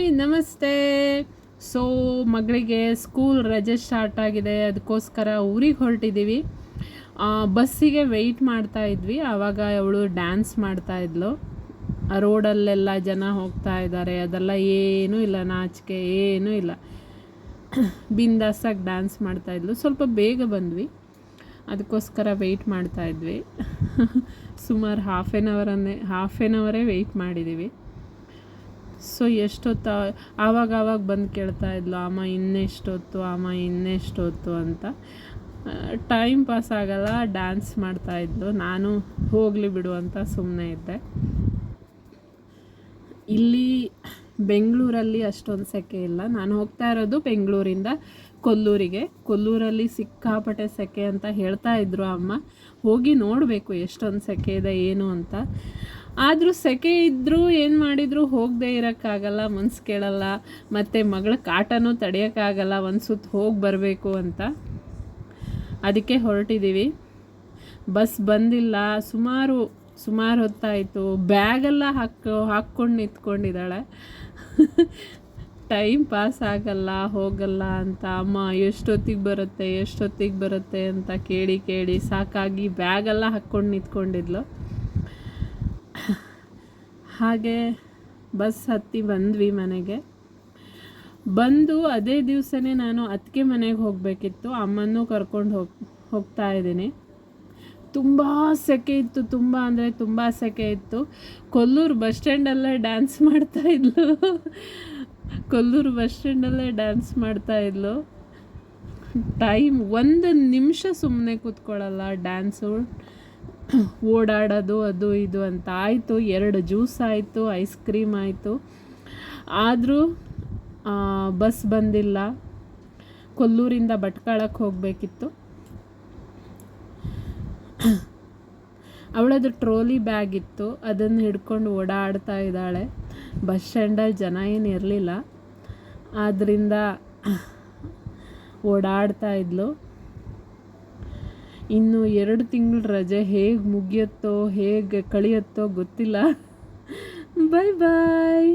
Hi ನಮಸ್ತೆ. So ಮಗಳಿಗೆ school ರಜೆ ಸ್ಟಾರ್ಟ್ ಆಗಿದೆ, ಅದಕ್ಕೋಸ್ಕರ ಊರಿಗೆ ಹೊರಟಿದ್ದೀವಿ. ಬಸ್ಸಿಗೆ ವೆಯ್ಟ್ ಮಾಡ್ತಾ ಇದ್ವಿ. ಆವಾಗ ಅವಳು ಡ್ಯಾನ್ಸ್ ಮಾಡ್ತಾಯಿದ್ಲು. ರೋಡಲ್ಲೆಲ್ಲ ಜನ ಹೋಗ್ತಾ ಇದ್ದಾರೆ, ಅದೆಲ್ಲ ಏನೂ ಇಲ್ಲ, ನಾಚಿಕೆ ಏನೂ ಇಲ್ಲ. ಬಿಂದಾಸಾಗಿ ಡ್ಯಾನ್ಸ್ ಮಾಡ್ತಾಯಿದ್ಲು. ಸ್ವಲ್ಪ ಬೇಗ ಬಂದ್ವಿ, ಅದಕ್ಕೋಸ್ಕರ ವೆಯ್ಟ್ ಮಾಡ್ತಾಯಿದ್ವಿ. ಸುಮಾರು ಹಾಫ್ ಆ್ಯನ್ ಅವರೇ ವೆಯ್ಟ್ ಮಾಡಿದ್ದೀವಿ. ಸೊ ಎಷ್ಟೊತ್ತು ಆವಾಗ ಬಂದು ಕೇಳ್ತಾ ಇದ್ಲು, ಅಮ್ಮ ಇನ್ನೆಷ್ಟೊತ್ತು ಅಂತ. ಟೈಮ್ ಪಾಸ್ ಆಗಲ್ಲ, ಡ್ಯಾನ್ಸ್ ಮಾಡ್ತಾಯಿದ್ಲು. ನಾನು ಹೋಗಲಿ ಬಿಡು ಅಂತ ಸುಮ್ಮನೆ ಇದ್ದೆ. ಇಲ್ಲಿ ಬೆಂಗಳೂರಲ್ಲಿ ಅಷ್ಟೊಂದು ಸೆಕೆ ಇಲ್ಲ. ನಾನು ಹೋಗ್ತಾ ಇರೋದು ಬೆಂಗಳೂರಿಂದ ಕೊಲ್ಲೂರಲ್ಲಿ ಸಿಕ್ಕಾಪಟ್ಟೆ ಸೆಕೆ ಅಂತ ಹೇಳ್ತಾ ಇದ್ರು ಅಮ್ಮ. ಹೋಗಿ ನೋಡಬೇಕು ಎಷ್ಟೊಂದು ಸೆಕೆ ಇದೆ ಏನು ಅಂತ. ಆದರೂ ಸೆಕೆ ಇದ್ದರೂ ಏನು ಮಾಡಿದರೂ ಹೋಗದೆ ಇರೋಕ್ಕಾಗಲ್ಲ, ಮನ್ಸು ಕೇಳಲ್ಲ. ಮತ್ತು ಮಗಳ ಕಾಟನೂ ತಡೆಯೋಕ್ಕಾಗಲ್ಲ, ಒಂದು ಸುತ್ತು ಹೋಗಿ ಬರಬೇಕು ಅಂತ. ಅದಕ್ಕೆ ಹೊರಟಿದ್ದೀವಿ. ಬಸ್ ಬಂದಿಲ್ಲ, ಸುಮಾರು ಹೊತ್ತಾಯಿತು. ಬ್ಯಾಗೆಲ್ಲ ಹಾಕ್ಕೊಂಡು ನಿಂತ್ಕೊಂಡಿದ್ದಾಳೆ. ಟೈಮ್ ಪಾಸ್ ಆಗಲ್ಲ, ಹೋಗಲ್ಲ ಅಂತ. ಅಮ್ಮ ಎಷ್ಟೊತ್ತಿಗೆ ಬರುತ್ತೆ ಅಂತ ಕೇಳಿ ಸಾಕಾಗಿ ಬ್ಯಾಗೆಲ್ಲ ಹಾಕ್ಕೊಂಡು ನಿಂತ್ಕೊಂಡಿದ್ಲು. ಹಾಗೆ ಬಸ್ ಹತ್ತಿ ಬಂದ್ವಿ ಮನೆಗೆ. ಬಂದು ಅದೇ ದಿವಸನೇ ನಾನು ಅತ್ತಿಗೆ ಮನೆಗೆ ಹೋಗಬೇಕಿತ್ತು. ಅಮ್ಮನೂ ಕರ್ಕೊಂಡು ಹೋಗ್ತಾ ಇದ್ದೀನಿ. ತುಂಬ ಸೆಕೆ ಇತ್ತು, ತುಂಬ ಅಂದರೆ ತುಂಬ ಸೆಕೆ ಇತ್ತು. ಕೊಲ್ಲೂರು ಬಸ್ ಸ್ಟ್ಯಾಂಡಲ್ಲೇ ಡ್ಯಾನ್ಸ್ ಮಾಡ್ತಾಯಿದ್ಲು. ಟೈಮ್ ಒಂದು ನಿಮಿಷ ಸುಮ್ಮನೆ ಕೂತ್ಕೊಳ್ಳಲ್ಲ. ಡ್ಯಾನ್ಸು, ಓಡಾಡೋದು, ಅದು ಇದು ಅಂತ ಆಯಿತು. 2 ಜ್ಯೂಸ್ ಆಯಿತು, ಐಸ್ ಕ್ರೀಮ್ ಆಯಿತು. ಆದರೂ ಬಸ್ ಬಂದಿಲ್ಲ. ಕೊಲ್ಲೂರಿಂದ ಭಟ್ಕಳಕ್ಕೆ ಹೋಗಬೇಕಿತ್ತು. ಅವಳದು ಟ್ರೋಲಿ ಬ್ಯಾಗ್ ಇತ್ತು, ಅದನ್ನು ಹಿಡ್ಕೊಂಡು ಓಡಾಡ್ತಾ ಇದ್ದಾಳೆ. ಬಸ್ ಸ್ಟ್ಯಾಂಡಲ್ಲಿ ಜನ ಏನು ಇರಲಿಲ್ಲ, ಆದ್ದರಿಂದ ಓಡಾಡ್ತಾ ಇದ್ಲು. ಇನ್ನು 2 ತಿಂಗಳ ರಜೆ ಹೇಗೆ ಮುಗಿಯುತ್ತೋ ಹೇಗೆ ಕಳಿಯುತ್ತೋ ಗೊತ್ತಿಲ್ಲ. ಬಾಯ್.